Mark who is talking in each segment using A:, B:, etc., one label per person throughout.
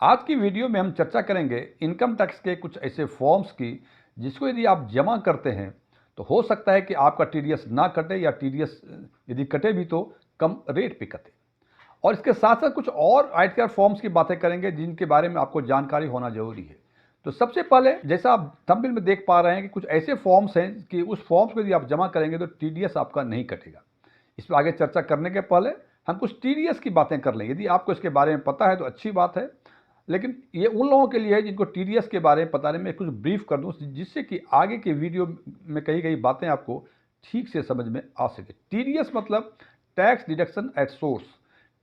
A: आज की वीडियो में हम चर्चा करेंगे इनकम टैक्स के कुछ ऐसे फॉर्म्स की जिसको यदि आप जमा करते हैं तो हो सकता है कि आपका टीडीएस ना कटे या टीडीएस यदि कटे भी तो कम रेट पे कटे। और इसके साथ साथ कुछ और आईटीआर फॉर्म्स की बातें करेंगे जिनके बारे में आपको जानकारी होना जरूरी है। तो सबसे पहले जैसा आप थंबनेल में देख पा रहे हैं कि कुछ ऐसे फॉर्म्स हैं कि उस फॉर्म्स को यदि आप जमा करेंगे तो टीडीएस आपका नहीं कटेगा। इस पर आगे चर्चा करने के पहले हम कुछ टीडीएस की बातें कर लें। यदि आपको इसके बारे में पता है तो अच्छी बात है, लेकिन ये उन लोगों के लिए है जिनको टीडीएस के बारे में पता नहीं। मैं कुछ ब्रीफ कर दूं जिससे कि आगे के वीडियो में कही गई बातें आपको ठीक से समझ में आ सके। टीडीएस मतलब tax deduction at source.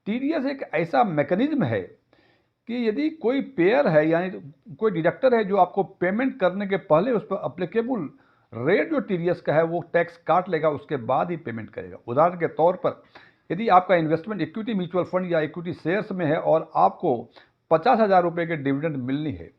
A: TDS एक ऐसा मैकेनिज्म है कि यदि कोई पेयर है यानी कोई डिडक्टर है जो आपको पेमेंट करने के पहले उस पर अप्लीकेबल रेट जो टीडीएस का है वो टैक्स काट लेगा, उसके बाद ही पेमेंट करेगा। उदाहरण के तौर पर यदि आपका इन्वेस्टमेंट इक्विटी म्यूचुअल फंड या इक्विटी शेयर्स में है और आपको 50,000 रुपये के डिविडेंड मिलनी है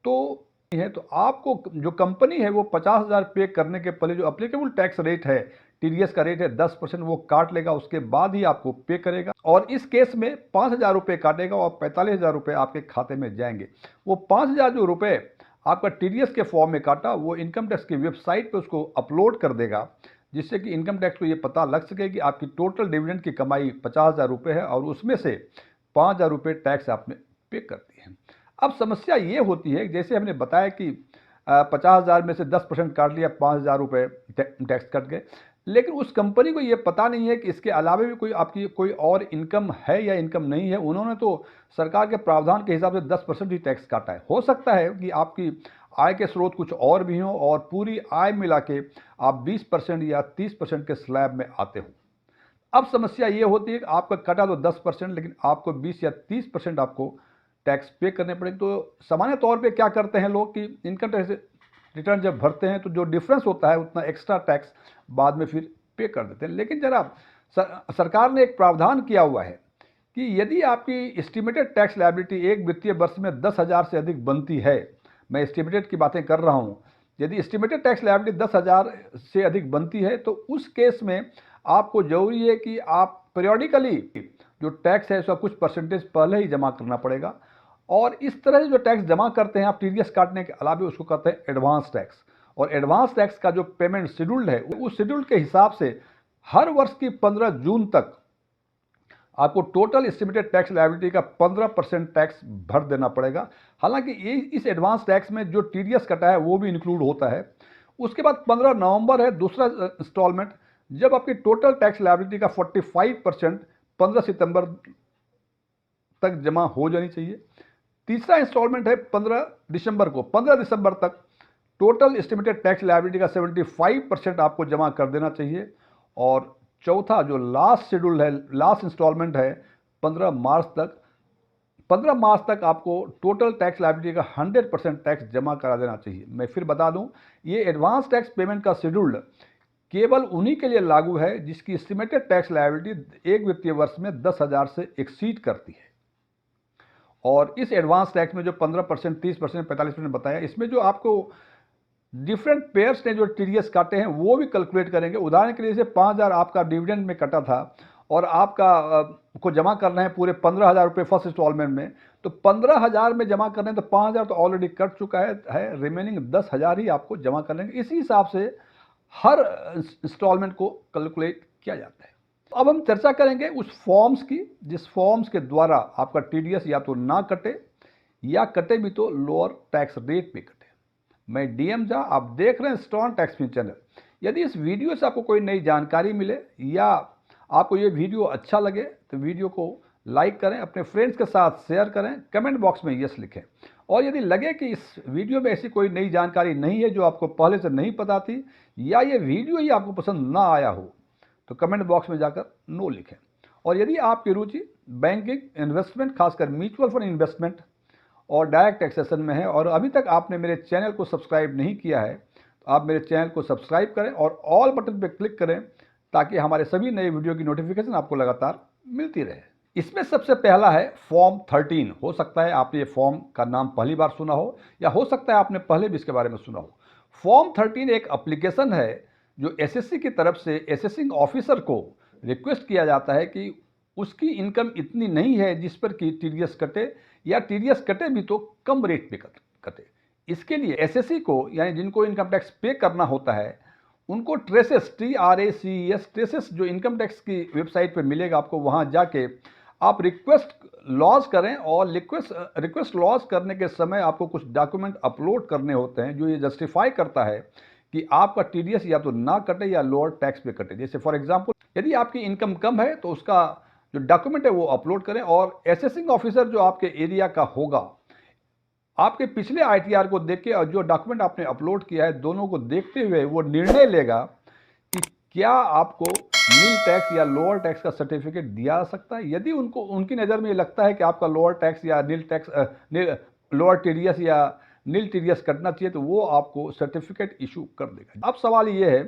A: तो आपको जो कंपनी है वो 50,000 पे करने के पहले जो अप्लीकेबल टैक्स रेट है, टीडीएस का रेट है 10%, वो काट लेगा, उसके बाद ही आपको पे करेगा। और इस केस में 5,000 रुपये काटेगा और 45,000 रुपये आपके खाते में जाएंगे। वो 5,000 जो रुपये आपका टीडीएस के फॉर्म में काटा वो इनकम टैक्स की वेबसाइट पर उसको अपलोड कर देगा, जिससे कि इनकम टैक्स को ये पता लग सके कि आपकी टोटल डिविडेंड की कमाई 50,000 रुपये है और उसमें से 5,000 रुपये टैक्स आपने पे करती है। अब समस्या ये होती है, जैसे हमने बताया कि 50,000 में से 10% काट लिया, 5,000 रुपये टैक्स कट गए, लेकिन उस कंपनी को ये पता नहीं है कि इसके अलावा भी कोई आपकी कोई और इनकम है या इनकम नहीं है। उन्होंने तो सरकार के प्रावधान के हिसाब से 10% ही टैक्स काटा है। हो सकता है कि आपकी आय के स्रोत कुछ और भी हों और पूरी आय मिला के आप 20% या 30% के स्लैब में आते हो। अब समस्या ये होती है कि आपका कटा तो 10%, लेकिन आपको 20 या 30% आपको टैक्स पे करने पड़ेंगे। तो सामान्य तौर पे क्या करते हैं लोग कि इनकम टैक्स रिटर्न जब भरते हैं तो जो डिफरेंस होता है उतना एक्स्ट्रा टैक्स बाद में फिर पे कर देते हैं। लेकिन जरा सरकार ने एक प्रावधान किया हुआ है कि यदि आपकी एस्टिमेटेड टैक्स लायबिलिटी एक वित्तीय वर्ष में 10,000 से अधिक बनती है, मैं एस्टिमेटेड की बातें कर रहा हूँ, यदि एस्टिमेटेड टैक्स लायबिलिटी 10,000 से अधिक बनती है तो उस केस में आपको जरूरी है कि आप पीरियोडिकली जो टैक्स है उसका कुछ परसेंटेज पहले ही जमा करना पड़ेगा। और इस तरह से जो टैक्स जमा करते हैं आप टीडीएस काटने के अलावा उसको कहते हैं एडवांस टैक्स। और एडवांस टैक्स का जो पेमेंट शेड्यूल्ड है उस शेड्यूल के हिसाब से हर वर्ष की 15 जून तक आपको टोटल एस्टिमेटेड टैक्स लायबिलिटी का 15% टैक्स भर देना पड़ेगा। हालांकि ये इस एडवांस टैक्स में जो टीडीएस कटा है वो भी इंक्लूड होता है। उसके बाद 15 नवंबर है दूसरा इंस्टॉलमेंट, जब आपकी टोटल टैक्स लायबिलिटी का 45% 15 सितंबर तक जमा हो जानी चाहिए। तीसरा इंस्टॉलमेंट है 15 दिसंबर को। 15 दिसंबर तक टोटल एस्टिमेटेड टैक्स लायबिलिटी का 75% आपको जमा कर देना चाहिए। और चौथा जो लास्ट शेड्यूल है, लास्ट इंस्टॉलमेंट है 15 मार्च तक। 15 मार्च तक आपको टोटल टैक्स लायबिलिटी का 100% टैक्स जमा करा देना चाहिए। मैं फिर बता दूं, ये एडवांस टैक्स पेमेंट का शेड्यूल केवल उन्हीं के लिए लागू है जिसकी एस्टिमेटेड टैक्स लायबिलिटी एक वित्तीय वर्ष में 10,000 से एक्सीड करती है। और इस एडवांस टैक्स में जो 15%, 30%, 45% बताया, इसमें जो आपको डिफरेंट पेयर्स ने जो टीडीएस काटे हैं वो भी कैलकुलेट करेंगे। उदाहरण के लिए जैसे 5,000 आपका डिविडेंड में कटा था और आपका को जमा करना है पूरे 15,000 रुपये फर्स्ट इंस्टॉलमेंट में, तो 15,000 में जमा करने तो 5,000 तो ऑलरेडी कट चुका है, रिमेनिंग 10,000 ही आपको जमा कर लेंगे। इसी हिसाब से हर इंस्टॉलमेंट को कैलकुलेट किया जाता है। अब हम चर्चा करेंगे उस फॉर्म्स की जिस फॉर्म्स के द्वारा आपका टीडीएस या तो ना कटे या कटे भी तो लोअर टैक्स रेट पे कटे। मैं डीएम झा, आप देख रहे हैं स्टॉन टैक्स मी चैनल। यदि इस वीडियो से आपको कोई नई जानकारी मिले या आपको ये वीडियो अच्छा लगे तो वीडियो को लाइक करें, अपने फ्रेंड्स के साथ शेयर करें, कमेंट बॉक्स में यस लिखें। और यदि लगे कि इस वीडियो में ऐसी कोई नई जानकारी नहीं है जो आपको पहले से नहीं पता थी या ये वीडियो ही आपको पसंद ना आया हो तो कमेंट बॉक्स में जाकर नो लिखें। और यदि आपकी रुचि बैंकिंग, इन्वेस्टमेंट, खासकर म्यूचुअल फंड इन्वेस्टमेंट और डायरेक्ट टैक्सेशन में है और अभी तक आपने मेरे चैनल को सब्सक्राइब नहीं किया है तो आप मेरे चैनल को सब्सक्राइब करें और ऑल बटन पर क्लिक करें ताकि हमारे सभी नए वीडियो की नोटिफिकेशन आपको लगातार मिलती रहे। इसमें सबसे पहला है फॉर्म 13। हो सकता है आपने ये फॉर्म का नाम पहली बार सुना हो या हो सकता है आपने पहले भी इसके बारे में सुना हो। फॉर्म 13 एक एप्लीकेशन है जो एसएससी की तरफ से एसेसिंग ऑफिसर को रिक्वेस्ट किया जाता है कि उसकी इनकम इतनी नहीं है जिस पर कि टीडीएस कटे या टीडीएस कटे भी तो कम रेट पे कटे। इसके लिए एसएससी को, यानी जिनको इनकम टैक्स पे करना होता है, उनको ट्रेसेस, TRACES, ट्रेसेस जो इनकम टैक्स की वेबसाइट पे मिलेगा आपको, वहाँ जाके आप रिक्वेस्ट लॉज करें, और रिक्वेस्ट लॉज करने के समय आपको कुछ डॉक्यूमेंट अपलोड करने होते हैं जो ये जस्टिफाई करता है कि आपका टीडीएस या तो ना कटे या लोअर टैक्स पे कटे। जैसे फॉर एग्जांपल, यदि आपकी इनकम कम है तो उसका जो डॉक्यूमेंट है वो अपलोड करें, और असेसिंग ऑफिसर जो आपके एरिया का होगा, आपके पिछले आईटीआर को देख के और जो डॉक्यूमेंट आपने अपलोड किया है, दोनों को देखते हुए वो निर्णय लेगा कि क्या आपको नील टैक्स या लोअर टैक्स का सर्टिफिकेट दिया जा सकता है। यदि उनकी नज़र में ये लगता है कि आपका लोअर टैक्स या लोअर टीडीएस या नील टीडीएस कटना चाहिए, तो वो आपको सर्टिफिकेट इशू कर देगा। अब सवाल ये है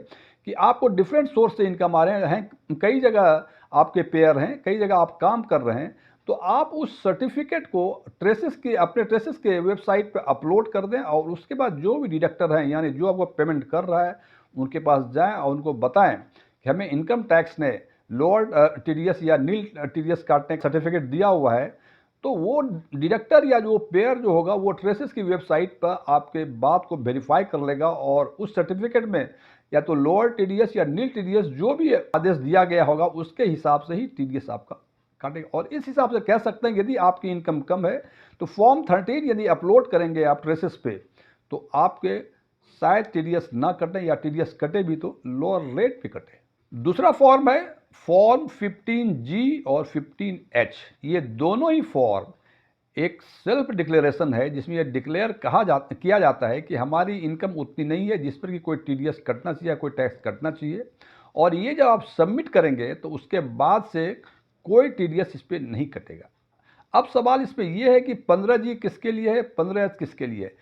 A: कि आपको डिफरेंट सोर्स से इनकम आ रहे हैं, कई जगह आपके पेयर हैं, कई जगह आप काम कर रहे हैं, तो आप उस सर्टिफिकेट को अपने ट्रेसेस के वेबसाइट पर अपलोड कर दें, और उसके बाद जो भी डिडक्टर हैं, यानी जो आपको पेमेंट कर रहा है, उनके पास जाएं और उनको बताएं कि हमें इनकम टैक्स ने लोअर टीडीएस या नील टीडीएस काटने का सर्टिफिकेट दिया हुआ है। तो वो डिडक्टर या जो पेयर जो होगा, वो ट्रेसेस की वेबसाइट पर आपके बात को वेरीफाई कर लेगा, और उस सर्टिफिकेट में या तो लोअर टीडीएस या नील टीडीएस जो भी आदेश दिया गया होगा, उसके हिसाब से ही टीडीएस आपका काटेगा। और इस हिसाब से कह सकते हैं, यदि आपकी इनकम कम है तो फॉर्म 13 यदि अपलोड करेंगे आप ट्रेसेस पे, तो आपके शायद टीडीएस ना कटे, या टीडीएस कटे भी तो लोअर रेट पे कटे। दूसरा फॉर्म है फॉर्म 15G और 15H। ये दोनों ही फॉर्म एक सेल्फ डिक्लेरेशन है, जिसमें यह डिक्लेयर किया जाता है कि हमारी इनकम उतनी नहीं है जिस पर कि कोई टीडीएस कटना चाहिए या कोई टैक्स कटना चाहिए, और ये जब आप सबमिट करेंगे तो उसके बाद से कोई टीडीएस इस पर नहीं कटेगा। अब सवाल इस पर यह है कि 15G किसके लिए है, 15H किसके लिए है।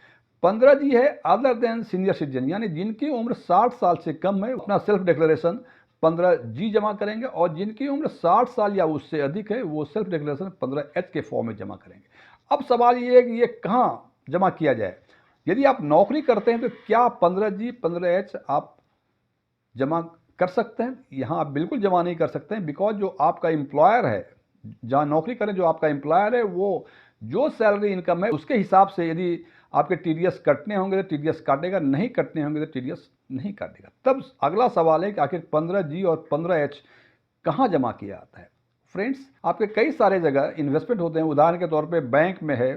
A: 15G है अदर देन सीनियर सिटीजन, यानी जिनकी उम्र 60 साल से कम है, अपना सेल्फ डिक्लेरेशन 15G जमा करेंगे, और जिनकी उम्र 60 साल या उससे अधिक है, वो सेल्फ डिक्लेरेशन 15H के फॉर्म में जमा करेंगे। अब सवाल ये है कि ये कहाँ जमा किया जाए। यदि आप नौकरी करते हैं तो क्या 15G 15H आप जमा कर सकते हैं? यहाँ आप बिल्कुल जमा नहीं कर सकते हैं, बिकॉज जो आपका एम्प्लॉयर है, जहाँ नौकरी करें जो आपका एम्प्लॉयर है, वो जो सैलरी इनकम है उसके हिसाब से यदि आपके टीडीएस कटने होंगे तो टीडीएस काटेगा, नहीं कटने होंगे तो टीडीएस नहीं काटेगा। तब अगला सवाल है कि आखिर 15G और 15H कहाँ जमा किया जाता है। फ्रेंड्स, आपके कई सारे जगह इन्वेस्टमेंट होते हैं। उदाहरण के तौर पे बैंक में है,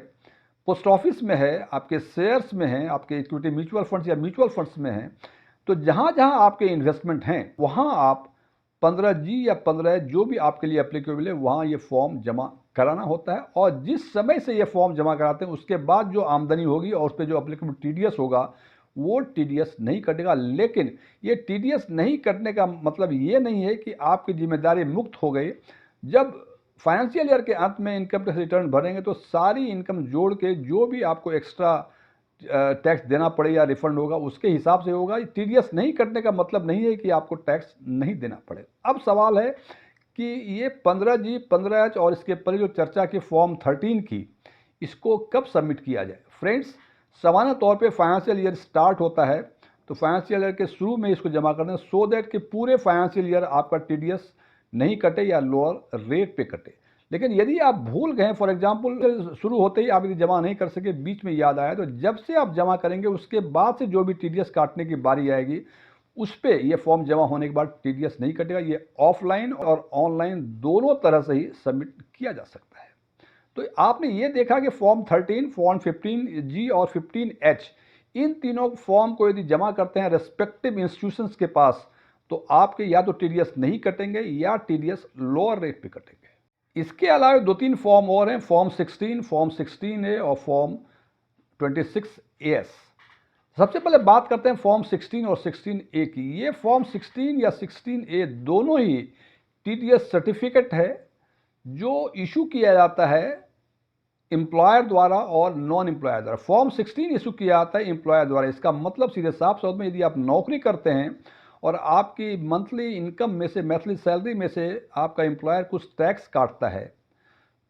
A: पोस्ट ऑफिस में है, आपके शेयर्स में है, आपके इक्विटी म्यूचुअल फंड्स या म्यूचुअल फंड्स में है। तो जहाँ जहाँ आपके इन्वेस्टमेंट हैं, वहाँ आप 15G या 15H जो भी आपके लिए एप्लीकेबल है, वहाँ ये फॉर्म जमा कराना होता है। और जिस समय से ये फॉर्म जमा कराते हैं, उसके बाद जो आमदनी होगी और उस पर जो एप्लीकेबल टीडीएस होगा, वो टीडीएस नहीं कटेगा। लेकिन ये टीडीएस नहीं कटने का मतलब ये नहीं है कि आपकी जिम्मेदारी मुक्त हो गई। जब फाइनेंशियल ईयर के अंत में इनकम टैक्स रिटर्न भरेंगे तो सारी इनकम जोड़ के जो भी आपको एक्स्ट्रा टैक्स देना पड़े या रिफंड होगा, उसके हिसाब से होगा। टीडीएस नहीं कटने का मतलब नहीं है कि आपको टैक्स नहीं देना पड़े। अब सवाल है कि ये 15G 15H और इसके पहले जो चर्चा की फॉर्म 13 की, इसको कब सबमिट किया जाए। फ्रेंड्स, सामान्य तौर पे फाइनेंशियल ईयर स्टार्ट होता है तो फाइनेंशियल ईयर के शुरू में इसको जमा कर दें, सो दैट कि पूरे फाइनेंशियल ईयर आपका टीडीएस नहीं कटे या लोअर रेट पे कटे। लेकिन यदि आप भूल गए, फॉर एग्जांपल शुरू होते ही आप यदि जमा नहीं कर सके, बीच में याद आया, तो जब से आप जमा करेंगे उसके बाद से जो भी टीडीएस काटने की बारी आएगी, उस पर यह फॉर्म जमा होने के बाद टीडीएस नहीं कटेगा। ये ऑफलाइन और ऑनलाइन दोनों तरह से ही सबमिट किया जा सकता है। तो आपने ये देखा कि फॉर्म 13, फॉर्म 15G और 15H, इन तीनों फॉर्म को यदि जमा करते हैं रेस्पेक्टिव इंस्टीट्यूशंस के पास, तो आपके या तो टीडीएस नहीं कटेंगे या टीडीएस लोअर रेट पे कटेंगे। इसके अलावा 2-3 फॉर्म और हैं, फॉर्म 16, फॉर्म 16A और फॉर्म 26AS। सबसे पहले बात करते हैं फॉर्म 16 और 16A की। ये फॉर्म 16 या 16A दोनों ही टीडीएस सर्टिफिकेट है जो इशू किया जाता है एम्प्लॉयर द्वारा और नॉन एम्प्लॉयर द्वारा। फॉर्म 16 इशू किया जाता है एम्प्लॉयर द्वारा। इसका मतलब सीधे साफ शब्द में, यदि आप नौकरी करते हैं और आपकी मंथली इनकम में से, मंथली सैलरी में से आपका एम्प्लॉयर कुछ टैक्स काटता है,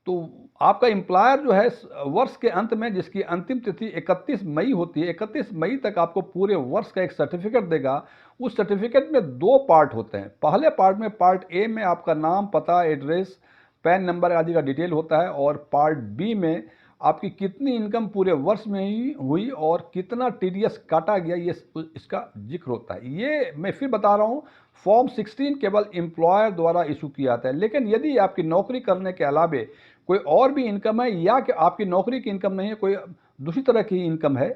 A: तो आपका एम्प्लॉयर जो है वर्ष के अंत में, जिसकी अंतिम तिथि 31 मई होती है, 31 मई तक आपको पूरे वर्ष का एक सर्टिफिकेट देगा। उस सर्टिफिकेट में 2 पार्ट होते हैं। पहले पार्ट में, पार्ट ए में आपका नाम, पता, एड्रेस, पैन नंबर आदि का डिटेल होता है, और पार्ट बी में आपकी कितनी इनकम पूरे वर्ष में ही हुई और कितना टीडीएस काटा गया, ये इसका जिक्र होता है। ये मैं फिर बता रहा हूँ, फॉर्म 16 केवल एम्प्लॉयर द्वारा इशू किया जाता है। लेकिन यदि आपकी नौकरी करने के अलावे कोई और भी इनकम है या कि आपकी नौकरी की इनकम नहीं है, कोई दूसरी तरह की इनकम है,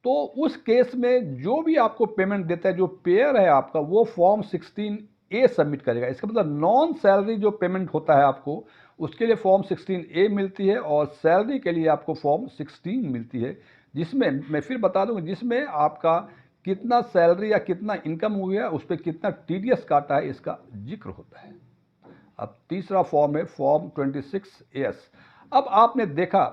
A: तो उस केस में जो भी आपको पेमेंट देता है, जो पेयर है आपका, वो फॉर्म 16A सबमिट करेगा। इसका मतलब नॉन सैलरी जो पेमेंट होता है आपको, उसके लिए फॉर्म 16A मिलती है और सैलरी के लिए आपको फॉर्म 16 मिलती है, जिसमें मैं फिर बता दूं, जिसमें आपका कितना सैलरी या कितना इनकम हुई है, उस पर कितना टीडीएस काटा है, इसका जिक्र होता है। अब तीसरा फॉर्म है फॉर्म 26AS। अब आपने देखा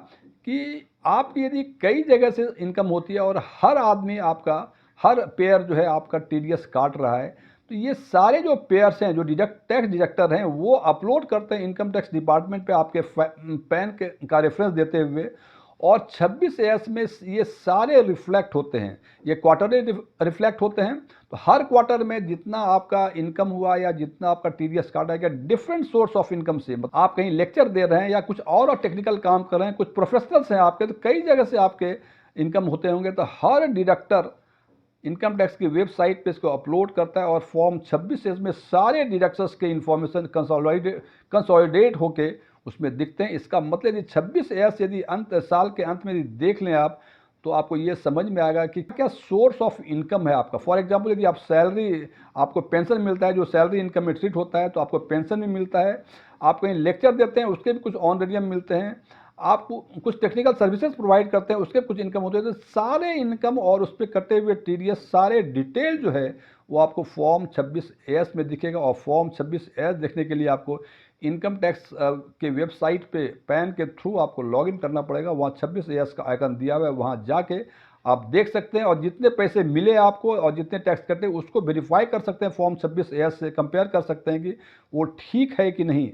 A: कि आपकी यदि कई जगह से इनकम होती है और हर आदमी आपका, हर पेयर जो है आपका टीडीएस काट रहा है, तो ये सारे जो पेयर्स हैं, जो टैक्स डिडक्टर हैं, वो अपलोड करते हैं इनकम टैक्स डिपार्टमेंट पे आपके पैन का रेफरेंस देते हुए, और 26AS में ये सारे रिफ्लेक्ट होते हैं। ये क्वार्टरली रिफ्लेक्ट होते हैं, तो हर क्वार्टर में जितना आपका इनकम हुआ या जितना आपका टीडीएस काटा गया, डिफरेंट सोर्स ऑफ इनकम से, आप कहीं लेक्चर दे रहे हैं या कुछ और टेक्निकल काम कर रहे हैं, कुछ प्रोफेशनल्स हैं आपके, तो कई जगह से आपके इनकम होते होंगे, तो हर डिडक्टर इनकम टैक्स की वेबसाइट पे इसको अपलोड करता है और फॉर्म 26 में सारे डिडक्शंस के इंफॉर्मेशन कंसोलिडेट होके उसमें दिखते हैं। इसका मतलब यदि 26 यदि साल के अंत में यदि देख लें आप, तो आपको ये समझ में आएगा कि क्या सोर्स ऑफ इनकम है आपका। फॉर एग्जांपल, यदि आप सैलरी, आपको पेंशन मिलता है, जो सैलरी इनकम में ट्रीट होता है, तो आपको पेंशन भी मिलता है। आप कहीं लेक्चर देते हैं, उसके भी कुछ ऑनरेडियम मिलते हैं। आप कुछ टेक्निकल सर्विसेज प्रोवाइड करते हैं, उसके कुछ इनकम होते हैं। तो सारे इनकम और उस पर कटे हुए टीडीएस, सारे डिटेल जो है वो आपको फॉर्म 26AS में दिखेगा। और फॉर्म 26AS देखने के लिए आपको इनकम टैक्स के वेबसाइट पे पैन के थ्रू आपको लॉगिन करना पड़ेगा। वहाँ 26AS का आइकन दिया हुआ है, वहाँ जाके आप देख सकते हैं और जितने पैसे मिले आपको और जितने टैक्स कटे उसको वेरीफाई कर सकते हैं। फॉर्म 26AS से कंपेयर कर सकते हैं कि वो ठीक है कि नहीं।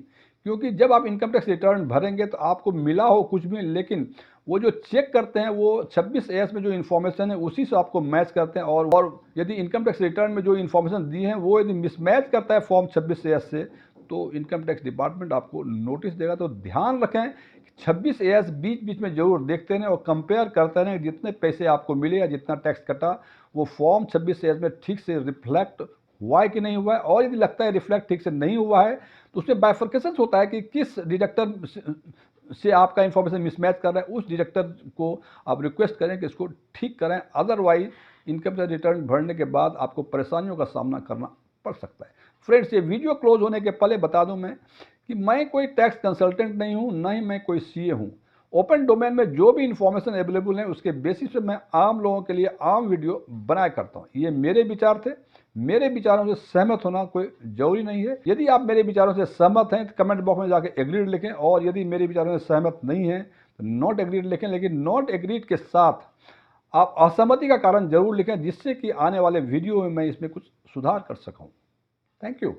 A: क्योंकि जब आप इनकम टैक्स रिटर्न भरेंगे तो आपको मिला हो कुछ भी, लेकिन वो जो चेक करते हैं वो 26AS में जो इन्फॉर्मेशन है उसी से आपको मैच करते हैं। और यदि इनकम टैक्स रिटर्न में जो इन्फॉर्मेशन दी है वो यदि मिसमैच करता है फॉर्म 26AS से, तो इनकम टैक्स डिपार्टमेंट आपको नोटिस देगा। तो ध्यान रखें, 26AS बीच बीच में जरूर देखते रहें और कंपेयर करते रहें, जितने पैसे आपको मिले या जितना टैक्स कटा वो फॉर्म 26AS में ठीक से रिफ्लेक्ट हुआ है कि नहीं हुआ है। और यदि लगता है रिफ्लेक्ट ठीक से नहीं हुआ है, तो उसमें बाइफर्केशन होता है कि किस डिडक्टर से आपका इन्फॉर्मेशन मिसमैच कर रहा है, उस डिडक्टर को आप रिक्वेस्ट करें कि इसको ठीक करें। अदरवाइज इनकम टैक्स रिटर्न भरने के बाद आपको परेशानियों का सामना करना पड़ सकता है। फ्रेंड्स, ये वीडियो क्लोज होने के पहले बता दूं मैं कि मैं कोई टैक्स कंसल्टेंट नहीं हूं, ना ही मैं कोई सीए हूं। ओपन डोमेन में जो भी इंफॉर्मेशन अवेलेबल है उसके बेसिस पे मैं आम लोगों के लिए आम वीडियो बनाया करता हूं। ये मेरे विचार थे, मेरे विचारों से सहमत होना कोई जरूरी नहीं है। यदि आप मेरे विचारों से सहमत हैं तो कमेंट बॉक्स में जाके एग्रीड लिखें, और यदि मेरे विचारों से सहमत नहीं हैं तो नॉट एग्रीड लिखें। लेकिन नॉट एग्रीड के साथ आप असहमति का कारण जरूर लिखें, जिससे कि आने वाले वीडियो में मैं इसमें कुछ सुधार कर सकूं। Thank you.